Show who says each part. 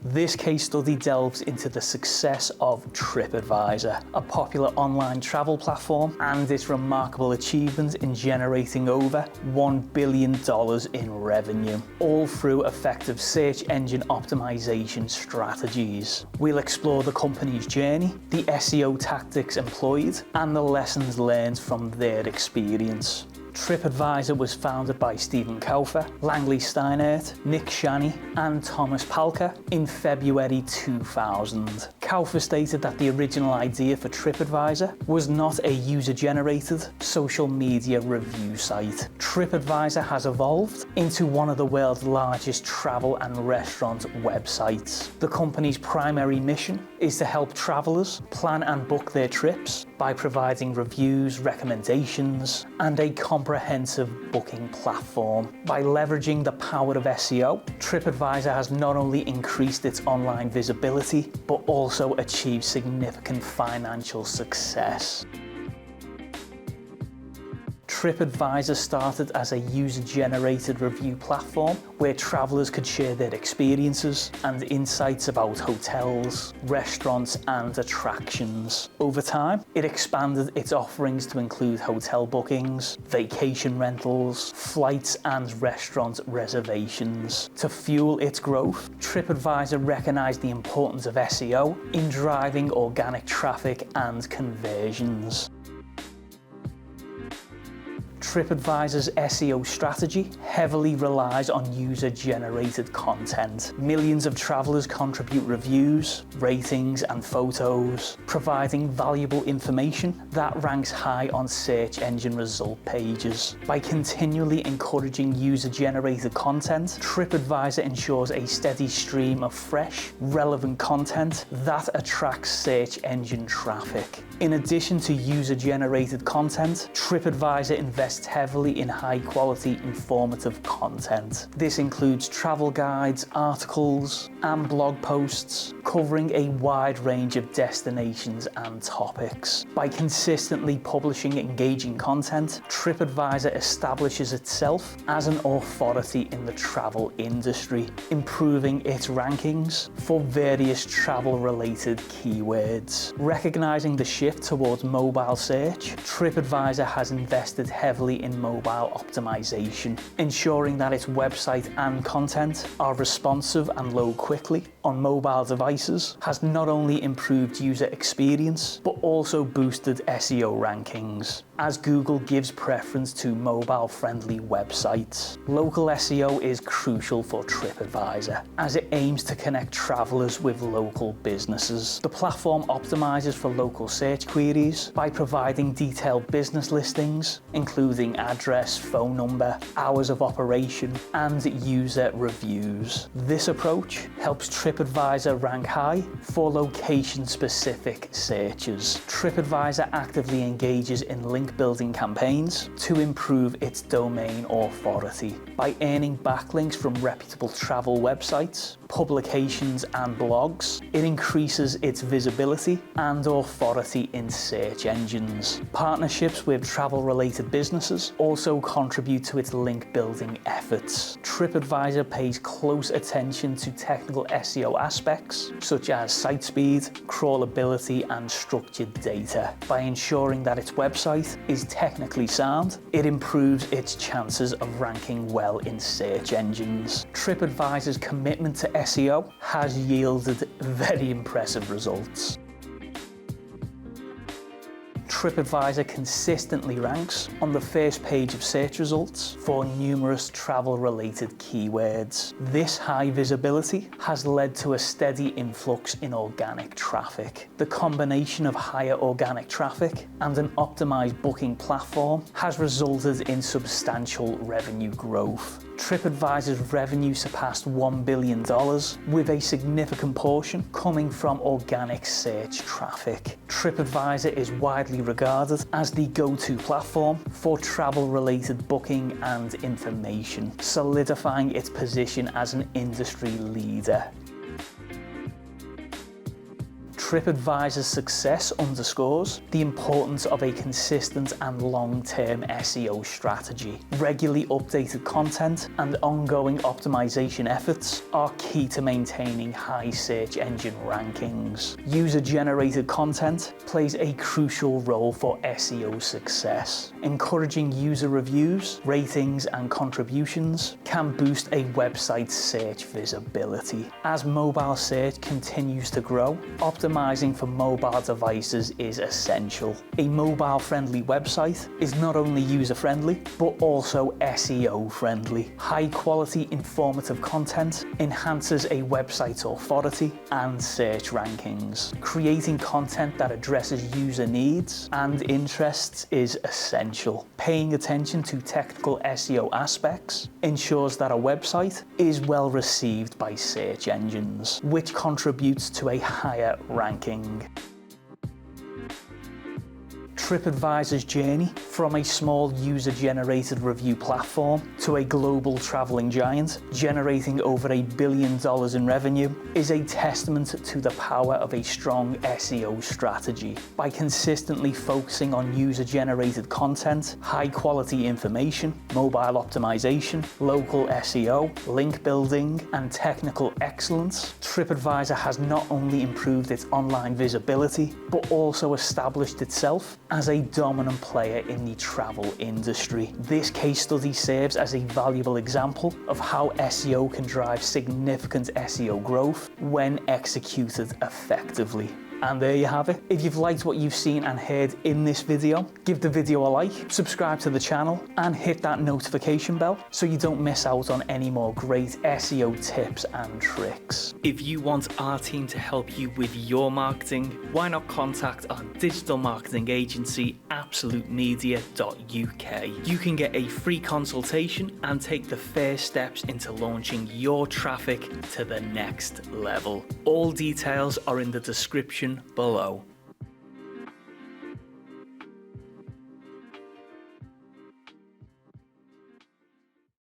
Speaker 1: This case study delves into the success of TripAdvisor, a popular online travel platform, and its remarkable achievement in generating over $1 billion in revenue, all through effective search engine optimization strategies. We'll explore the company's journey, the SEO tactics employed, and the lessons learned from their experience. TripAdvisor was founded by Stephen Kaufer, Langley Steinert, Nick Shani, and Thomas Palka in February 2000. Kaufer stated that the original idea for TripAdvisor was not a user-generated social media review site. TripAdvisor has evolved into one of the world's largest travel and restaurant websites. The company's primary mission is to help travelers plan and book their trips by providing reviews, recommendations, and a comprehensive booking platform. By leveraging the power of SEO, TripAdvisor has not only increased its online visibility, but also achieved significant financial success. TripAdvisor started as a user-generated review platform where travelers could share their experiences and insights about hotels, restaurants, and attractions. Over time, it expanded its offerings to include hotel bookings, vacation rentals, flights, and restaurant reservations. To fuel its growth, TripAdvisor recognized the importance of SEO in driving organic traffic and conversions. TripAdvisor's SEO strategy heavily relies on user-generated content. Millions of travelers contribute reviews, ratings, and photos, providing valuable information that ranks high on search engine result pages. By continually encouraging user-generated content, TripAdvisor ensures a steady stream of fresh, relevant content that attracts search engine traffic. In addition to user-generated content, TripAdvisor invests heavily in high-quality, informative content. This includes travel guides, articles, and blog posts covering a wide range of destinations and topics. By consistently publishing engaging content, TripAdvisor establishes itself as an authority in the travel industry, improving its rankings for various travel-related keywords. Recognizing the shift towards mobile search, TripAdvisor has invested heavily in mobile optimization, ensuring that its website and content are responsive and load quickly on mobile devices has not only improved user experience, but also boosted SEO rankings, as Google gives preference to mobile-friendly websites. Local SEO is crucial for TripAdvisor, as it aims to connect travelers with local businesses. The platform optimizes for local search queries by providing detailed business listings, including address, phone number, hours of operation, and user reviews. This approach helps TripAdvisor rank high for location-specific searches. TripAdvisor actively engages in link-building campaigns to improve its domain authority. By earning backlinks from reputable travel websites, publications, and blogs, it increases its visibility and authority in search engines. Partnerships with travel-related businesses also contribute to its link-building efforts. TripAdvisor pays close attention to technical SEO aspects, such as site speed, crawlability, and structured data. By ensuring that its website is technically sound, it improves its chances of ranking well in search engines. TripAdvisor's commitment to SEO has yielded very impressive results. TripAdvisor consistently ranks on the first page of search results for numerous travel-related keywords. This high visibility has led to a steady influx in organic traffic. The combination of higher organic traffic and an optimized booking platform has resulted in substantial revenue growth. TripAdvisor's revenue surpassed $1 billion, with a significant portion coming from organic search traffic. TripAdvisor is widely regarded as the go-to platform for travel-related booking and information, solidifying its position as an industry leader. TripAdvisor's success underscores the importance of a consistent and long-term SEO strategy. Regularly updated content and ongoing optimization efforts are key to maintaining high search engine rankings. User-generated content plays a crucial role for SEO success. Encouraging user reviews, ratings, and contributions can boost a website's search visibility. As mobile search continues to grow, optimizing for mobile devices is essential. A mobile-friendly website is not only user-friendly, but also SEO-friendly. High-quality, informative content enhances a website's authority and search rankings. Creating content that addresses user needs and interests is essential. Paying attention to technical SEO aspects ensures that a website is well received by search engines, which contributes to a higher ranking. TripAdvisor's journey from a small user-generated review platform to a global traveling giant, generating over $1 billion in revenue, is a testament to the power of a strong SEO strategy. By consistently focusing on user-generated content, high-quality information, mobile optimization, local SEO, link building, and technical excellence, TripAdvisor has not only improved its online visibility, but also established itself as a dominant player in the travel industry. This case study serves as a valuable example of how SEO can drive significant SEO growth when executed effectively. And there you have it. If you've liked what you've seen and heard in this video, give the video a like, subscribe to the channel, and hit that notification bell so you don't miss out on any more great SEO tips and tricks. If you want our team to help you with your marketing, why not contact our digital marketing agency, absolutemedia.uk. You can get a free consultation and take the first steps into launching your traffic to the next level. All details are in the description below.